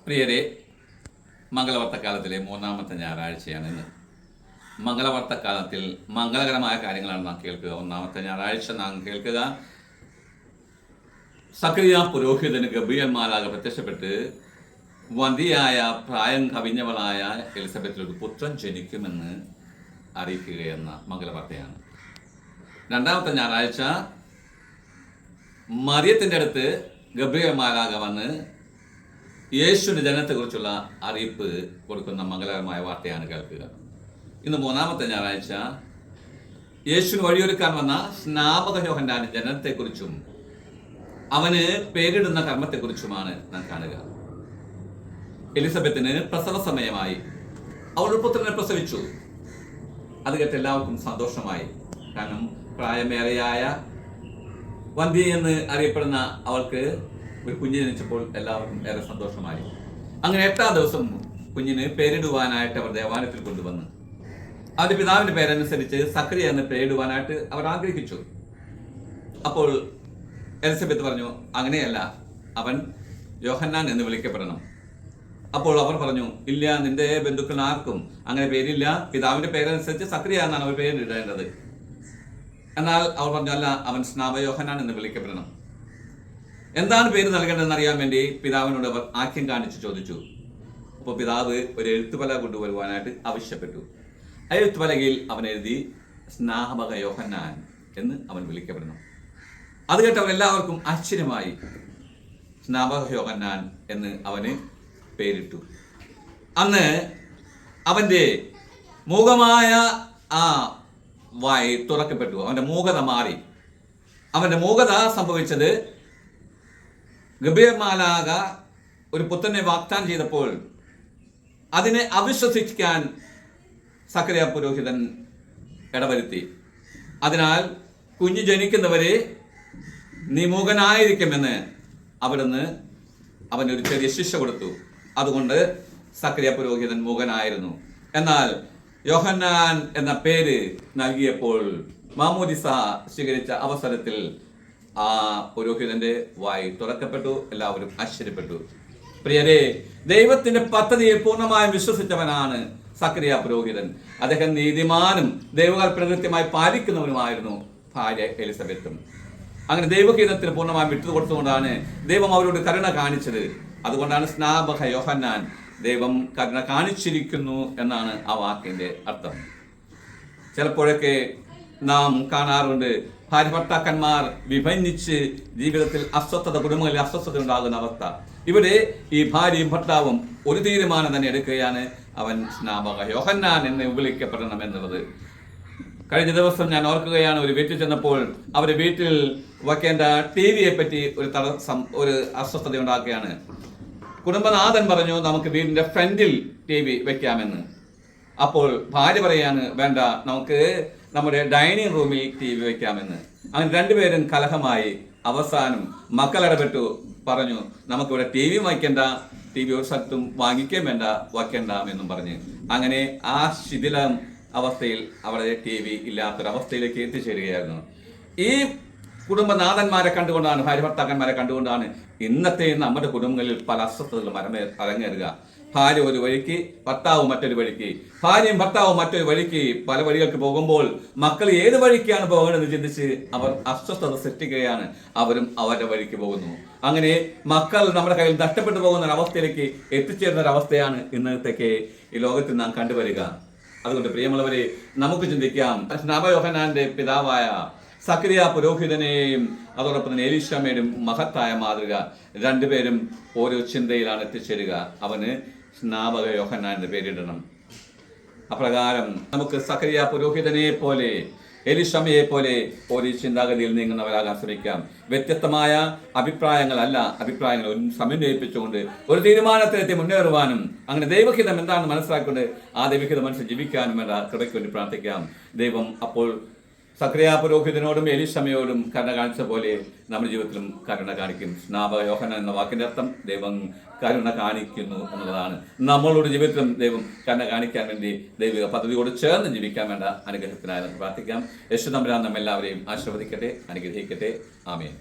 പ്രിയരെ, മംഗളവർത്തക്കാലത്തിലെ മൂന്നാമത്തെ ഞായറാഴ്ചയാണ് ഇന്ന്. മംഗളവർത്തക്കാലത്തിൽ മംഗളകരമായ കാര്യങ്ങളാണ് നാം കേൾക്കുക. ഒന്നാമത്തെ ഞായറാഴ്ച നാം കേൾക്കുക, സക്രിയ പുരോഹിതന് ഗബ്രിയേൽ മാലാഖ പ്രത്യക്ഷപ്പെട്ട് വന്ധ്യയായ പ്രായം കവിഞ്ഞവളായ എലിസബത്തിൽ ഒരു പുത്രൻ ജനിക്കുമെന്ന് അറിയിക്കുകയെന്ന മംഗളവാർത്തയാണ്. രണ്ടാമത്തെ ഞായറാഴ്ച മറിയത്തിൻ്റെ അടുത്ത് ഗബ്രിയേൽ മാലാഖ വന്ന് യേശുവിൻ്റെ ജനനത്തെക്കുറിച്ചുള്ള അറിയിപ്പ് കൊടുക്കുന്ന മംഗളകരമായ വാർത്തയാണ് കേൾക്കുക. ഇന്ന് മൂന്നാമത്തെ ഞായറാഴ്ച യേശുവിന് വഴിയൊരുക്കാൻ വന്ന സ്നാപക യോഹന്നാന്റെ ജനനത്തെക്കുറിച്ചും അവന് പേരിടുന്ന കർമ്മത്തെക്കുറിച്ചുമാണ് നാം കാണുക. എലിസബത്തിന് പ്രസവ സമയമായി. അവൾ ഒരു പുത്രനെ പ്രസവിച്ചു. അത് കേട്ട് എല്ലാവർക്കും സന്തോഷമായി. കാരണം പ്രായമേറെയായ വന്ധ്യ എന്ന് അറിയപ്പെടുന്ന അവൾക്ക് ഒരു കുഞ്ഞ് ജനിച്ചപ്പോൾ എല്ലാവർക്കും ഏറെ സന്തോഷമായി. അങ്ങനെ 8-ാം ദിവസം കുഞ്ഞിന് പേരിടുവാനായിട്ട് അവർ ദേവാലയത്തിൽ കൊണ്ടുവന്ന് അവരുടെ പിതാവിന്റെ പേരനുസരിച്ച് സക്രിയ എന്ന് പേരിടുവാനായിട്ട് അവർ ആഗ്രഹിച്ചു. അപ്പോൾ എലിസബത്ത് പറഞ്ഞു, അങ്ങനെയല്ല, അവൻ യോഹന്നാൻ എന്ന് വിളിക്കപ്പെടണം. അപ്പോൾ അവർ പറഞ്ഞു, ഇല്ല, നിന്റെ ബന്ധുക്കൾ ആർക്കും അങ്ങനെ പേരില്ല, പിതാവിന്റെ പേരനുസരിച്ച് സക്രിയ എന്നാണ് അവർ പേരിടേണ്ടത്. എന്നാൽ അവർ പറഞ്ഞു, അല്ല, അവൻ സ്നാപക യോഹന്നാൻ എന്ന് വിളിക്കപ്പെടണം. എന്താണ് പേര് നൽകേണ്ടതെന്ന് അറിയാൻ വേണ്ടി പിതാവിനോട് അവർ ആഖ്യം കാണിച്ച് ചോദിച്ചു. അപ്പോൾ പിതാവ് ഒരു എഴുത്തുപല കൊണ്ടുവരുവാനായിട്ട് ആവശ്യപ്പെട്ടു. ആ എഴുത്തുപലകയിൽ അവൻ എഴുതി, സ്നാപക യോഹന്നാൻ എന്ന് അവൻ വിളിക്കപ്പെടണം. അത് കേട്ട് അവരെല്ലാവർക്കും ആശ്ചര്യമായി. സ്നാപക യോഹന്നാൻ എന്ന് അവന് പേരിട്ടു. അന്ന് അവൻ്റെ മൂകമായ ആ വായി തുറക്കപ്പെട്ടു. അവൻ്റെ മൂകത മാറി. അവൻ്റെ മൂകത സംഭവിച്ചത് ഗബ്രിയേൽ മാലാഖ ഒരു പുത്രനെ വാഗ്ദാനം ചെയ്തപ്പോൾ അതിനെ അവിശ്വസിക്കാൻ സക്രിയ പുരോഹിതൻ ഇടവരുത്തി. അതിനാൽ കുഞ്ഞ് ജനിക്കുന്നവരെ നീ മൂകനായിരിക്കുമെന്ന് അവിടുന്ന് അവനൊരു ചെറിയ ശിക്ഷ കൊടുത്തു. അതുകൊണ്ട് സക്രിയ പുരോഹിതൻ മൂകനായിരുന്നു. എന്നാൽ യോഹന്നാൻ എന്ന പേര് നൽകിയപ്പോൾ മാമോദിസ സ്വീകരിച്ച അവസരത്തിൽ ആ പുരോഹിതന്റെ വായി തുറക്കപ്പെട്ടു. എല്ലാവരും ആശ്ചര്യപ്പെട്ടു. പ്രിയരെ, ദൈവത്തിന്റെ പദ്ധതിയെ പൂർണ്ണമായും വിശ്വസിച്ചവനാണ് സക്രിയ പുരോഹിതൻ. അദ്ദേഹം നീതിമാനും ദൈവകൽപ്പന കൃത്യമായി പാലിക്കുന്നവനുമായിരുന്നു ഭാര്യ എലിസബത്തും. അങ്ങനെ ദൈവഹിതത്തിന് പൂർണ്ണമായും വിട്ടുകൊടുത്തുകൊണ്ടാണ് ദൈവം അവരോട് കരുണ കാണിച്ചത്. അതുകൊണ്ടാണ് സ്നാപക യോഹന്നാൻ, ദൈവം കരുണ കാണിച്ചിരിക്കുന്നു എന്നാണ് ആ വാക്കിന്റെ അർത്ഥം. ചിലപ്പോഴൊക്കെ നാം കാണാറുണ്ട്, ഭാര്യ ഭർത്താക്കന്മാർ വിഭജിച്ച് ജീവിതത്തിൽ അസ്വസ്ഥത, കുടുംബങ്ങളിൽ അസ്വസ്ഥത ഉണ്ടാകുന്ന അവസ്ഥ. ഇവിടെ ഈ ഭാര്യയും ഭർത്താവും ഒരു തീരുമാനം തന്നെ എടുക്കുകയാണ്, അവൻ സ്നാപക യോഹന്നാൻ എന്ന് വിളിക്കപ്പെടണം എന്നുള്ളത്. കഴിഞ്ഞ ദിവസം ഞാൻ ഓർക്കുകയാണ്, ഒരു വീട്ടിൽ ചെന്നപ്പോൾ അവരുടെ വീട്ടിൽ വയ്ക്കേണ്ട ടിവിയെ പറ്റി ഒരു അസ്വസ്ഥത ഉണ്ടാക്കുകയാണ്. കുടുംബനാഥൻ പറഞ്ഞു, നമുക്ക് വീടിന്റെ ഫ്രണ്ടിൽ ടിവി വെക്കാമെന്ന്. അപ്പോൾ ഭാര്യ പറയാണ്, വേണ്ട, നമുക്ക് നമ്മുടെ ഡൈനിങ് റൂമിൽ ടിവി വെക്കാമെന്ന്. അങ്ങനെ രണ്ടുപേരും കലഹമായി. അവസാനം മക്കൾ ഇടപെട്ടു, പറഞ്ഞു, നമുക്കിവിടെ ടിവി വയ്ക്കണ്ട, ടിവി ഒരു സ്ഥലത്തും വാങ്ങിക്കുകയും വേണ്ട, വയ്ക്കണ്ട എന്നും പറഞ്ഞ് അങ്ങനെ ആ ശിഥില അവസ്ഥയിൽ അവിടെ ടിവി ഇല്ലാത്തൊരവസ്ഥയിലേക്ക് എത്തിച്ചേരുകയായിരുന്നു. ഈ കുടുംബനാഥന്മാരെ കണ്ടുകൊണ്ടാണ്, ഭാര്യ ഭർത്താക്കന്മാരെ കണ്ടുകൊണ്ടാണ് ഇന്നത്തെ നമ്മുടെ കുടുംബങ്ങളിൽ പല അസ്വസ്ഥതകളും അരങ്ങേറുക. ഭാര്യ ഒരു വഴിക്ക്, ഭർത്താവ് മറ്റൊരു വഴിക്ക്, ഭാര്യയും ഭർത്താവും മറ്റൊരു വഴിക്ക്, പല വഴികൾക്ക് പോകുമ്പോൾ മക്കൾ ഏത് വഴിക്കാണ് പോകേണ്ടതെന്ന് ചിന്തിച്ച് അവർ അസ്വസ്ഥത സൃഷ്ടിക്കുകയാണ്. അവരും അവരുടെ വഴിക്ക് പോകുന്നു. അങ്ങനെ മക്കൾ നമ്മുടെ കയ്യിൽ നഷ്ടപ്പെട്ടു പോകുന്ന ഒരവസ്ഥയിലേക്ക് എത്തിച്ചേരുന്ന ഒരവസ്ഥയാണ് ഇന്നത്തേക്ക് ഈ ലോകത്തിൽ നാം കണ്ടുവരിക. അതുകൊണ്ട് പ്രിയമുള്ളവരെ, നമുക്ക് ചിന്തിക്കാം, സ്നാപക യോഹന്നാന്റെ പിതാവായ സക്രിയ പുരോഹിതനെയും അതോടൊപ്പം തന്നെ എലീശാമയുടെയും മഹത്തായ മാതൃക. രണ്ടുപേരും ഓരോ ചിന്തയിലാണ് എത്തിച്ചേരുക. അവന് സ്നാപക യോഹന്നാൻ എന്ന് പേരിടണം. അപ്രകാരം നമുക്ക് സക്രിയ പുരോഹിതനെ പോലെ, എലീശാമയെ പോലെ ഒരു ചിന്താഗതിയിൽ നീങ്ങുന്നവരാകാൻ ശ്രമിക്കാം. വ്യത്യസ്തമായ അഭിപ്രായങ്ങളല്ല, അഭിപ്രായങ്ങൾ സമന്വയിപ്പിച്ചുകൊണ്ട് ഒരു തീരുമാനത്തിലെത്തി മുന്നേറുവാനും അങ്ങനെ ദൈവഹിതം എന്താണെന്ന് മനസ്സിലാക്കിക്കൊണ്ട് ആ ദൈവഹിതം മനസ്സിൽ ജീവിക്കാനും വേണ്ട കൃപയ്ക്ക് വേണ്ടി പ്രാർത്ഥിക്കാം. ദൈവം അപ്പോൾ സക്രിയ പുരോഹിതനോടും എലീശാമയോടും കരുണ കാണിച്ച പോലെ നമ്മുടെ ജീവിതത്തിലും കരുണ കാണിക്കും. സ്നാപക യോഹന്നാൻ എന്ന വാക്കിന്റെ അർത്ഥം ദൈവം കരുണ കാണിക്കുന്നു എന്നുള്ളതാണ്. നമ്മളുടെ ജീവിതത്തിലും ദൈവം കരുണ കാണിക്കാൻ വേണ്ടി ദൈവിക പദ്ധതിയോട് ചേർന്ന് ജീവിക്കാൻ വേണ്ട അനുഗ്രഹത്തിനായി നമുക്ക് പ്രാർത്ഥിക്കാം. യേശു തമ്പുരാൻ നമ്മെല്ലാവരെയും ആശീർവദിക്കട്ടെ, അനുഗ്രഹിക്കട്ടെ. ആമേൻ.